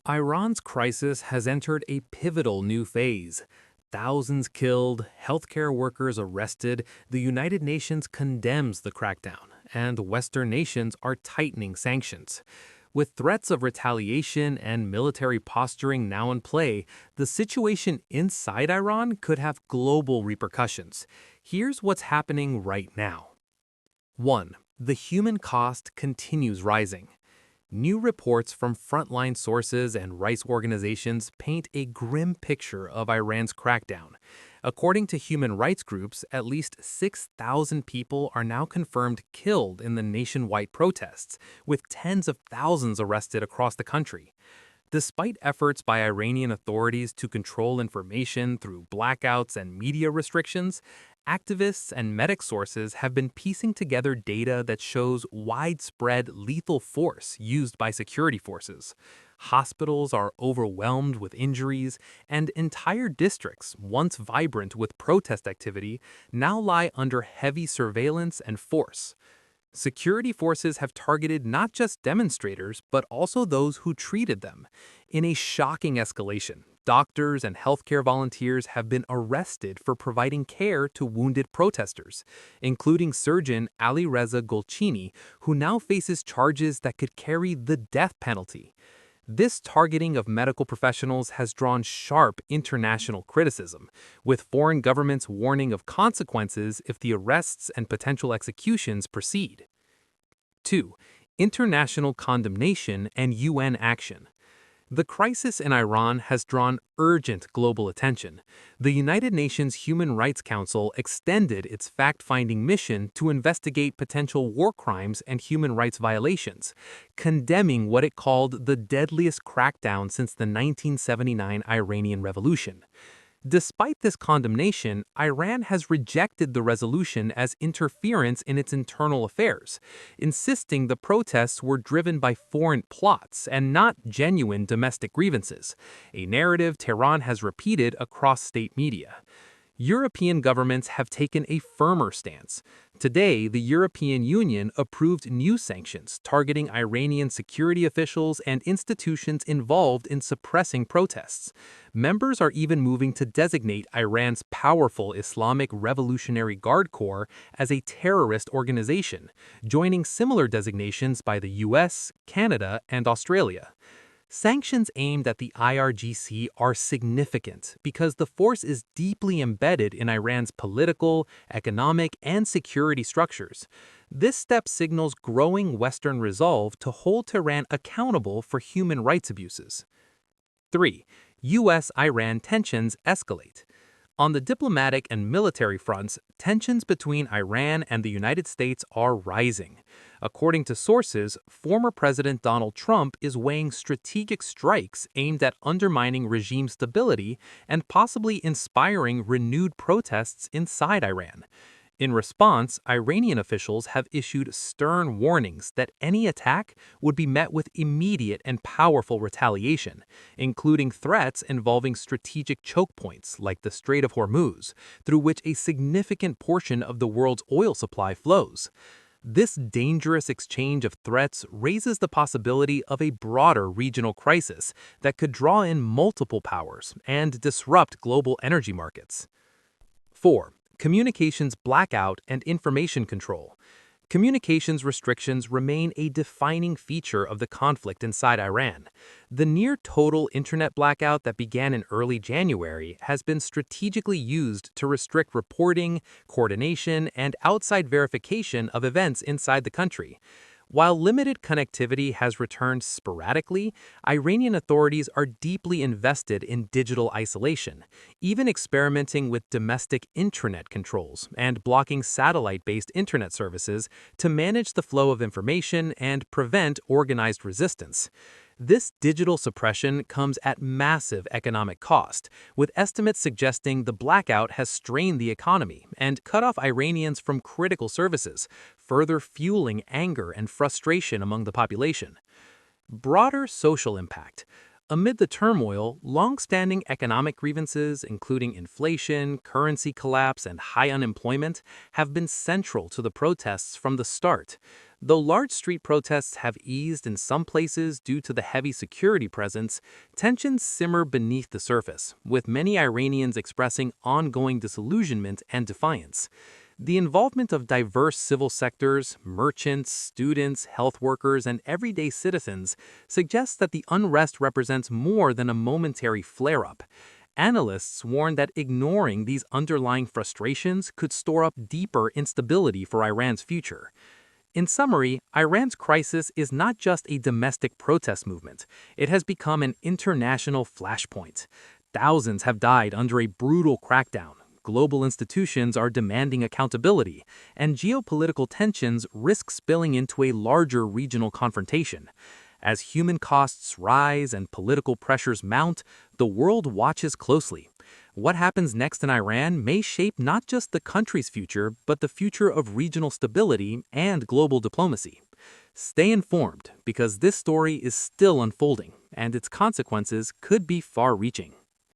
Iran's crisis has entered a pivotal new phase. Thousands killed, healthcare workers arrested, the United Nations condemns the crackdown, and Western nations are tightening sanctions. With threats of retaliation and military posturing now in play, the situation inside Iran could have global repercussions. Here's what's happening right now. 1. The human cost continues rising. New reports from frontline sources and rights organizations paint a grim picture of Iran's crackdown. According to human rights groups, at least 6,000 people are now confirmed killed in the nationwide protests, with tens of thousands arrested across the country. Despite efforts by Iranian authorities to control information through blackouts and media restrictions, activists and medic sources have been piecing together data that shows widespread lethal force used by security forces. Hospitals are overwhelmed with injuries, and entire districts, once vibrant with protest activity, now lie under heavy surveillance and force. Security forces have targeted not just demonstrators, but also those who treated them. In a shocking escalation, doctors and healthcare volunteers have been arrested for providing care to wounded protesters, including surgeon Ali Reza Golchini, who now faces charges that could carry the death penalty. This targeting of medical professionals has drawn sharp international criticism, with foreign governments warning of consequences if the arrests and potential executions proceed. 2. International condemnation and UN action. The crisis in Iran has drawn urgent global attention. The United Nations Human Rights Council extended its fact-finding mission to investigate potential war crimes and human rights violations, condemning what it called the deadliest crackdown since the 1979 Iranian Revolution. Despite this condemnation, Iran has rejected the resolution as interference in its internal affairs, insisting the protests were driven by foreign plots and not genuine domestic grievances, a narrative Tehran has repeated across state media. European governments have taken a firmer stance. Today, the European Union approved new sanctions targeting Iranian security officials and institutions involved in suppressing protests. Members are even moving to designate Iran's powerful Islamic Revolutionary Guard Corps as a terrorist organization, joining similar designations by the US, Canada, and Australia. Sanctions aimed at the IRGC are significant because the force is deeply embedded in Iran's political, economic, and security structures. This step signals growing Western resolve to hold Tehran accountable for human rights abuses. 3. U.S.-Iran tensions escalate. On the diplomatic and military fronts, tensions between Iran and the United States are rising. According to sources, former President Donald Trump is weighing strategic strikes aimed at undermining regime stability and possibly inspiring renewed protests inside Iran. In response, Iranian officials have issued stern warnings that any attack would be met with immediate and powerful retaliation, including threats involving strategic choke points like the Strait of Hormuz, through which a significant portion of the world's oil supply flows. This dangerous exchange of threats raises the possibility of a broader regional crisis that could draw in multiple powers and disrupt global energy markets. 4. Communications blackout and information control. Communications restrictions remain a defining feature of the conflict inside Iran. The near-total internet blackout that began in early January has been strategically used to restrict reporting, coordination, and outside verification of events inside the country. While limited connectivity has returned sporadically, Iranian authorities are deeply invested in digital isolation, even experimenting with domestic intranet controls and blocking satellite-based internet services to manage the flow of information and prevent organized resistance. This digital suppression comes at massive economic cost, with estimates suggesting the blackout has strained the economy and cut off Iranians from critical services, further fueling anger and frustration among the population. Broader social impact. Amid the turmoil, long-standing economic grievances, including inflation, currency collapse, and high unemployment, have been central to the protests from the start. Though large street protests have eased in some places due to the heavy security presence, tensions simmer beneath the surface, with many Iranians expressing ongoing disillusionment and defiance. The involvement of diverse civil sectors, merchants, students, health workers, and everyday citizens suggests that the unrest represents more than a momentary flare-up. Analysts warn that ignoring these underlying frustrations could store up deeper instability for Iran's future. In summary, Iran's crisis is not just a domestic protest movement. It has become an international flashpoint. Thousands have died under a brutal crackdown. Global institutions are demanding accountability, and geopolitical tensions risk spilling into a larger regional confrontation. As human costs rise and political pressures mount, the world watches closely. What happens next in Iran may shape not just the country's future, but the future of regional stability and global diplomacy. Stay informed, because this story is still unfolding, and its consequences could be far-reaching.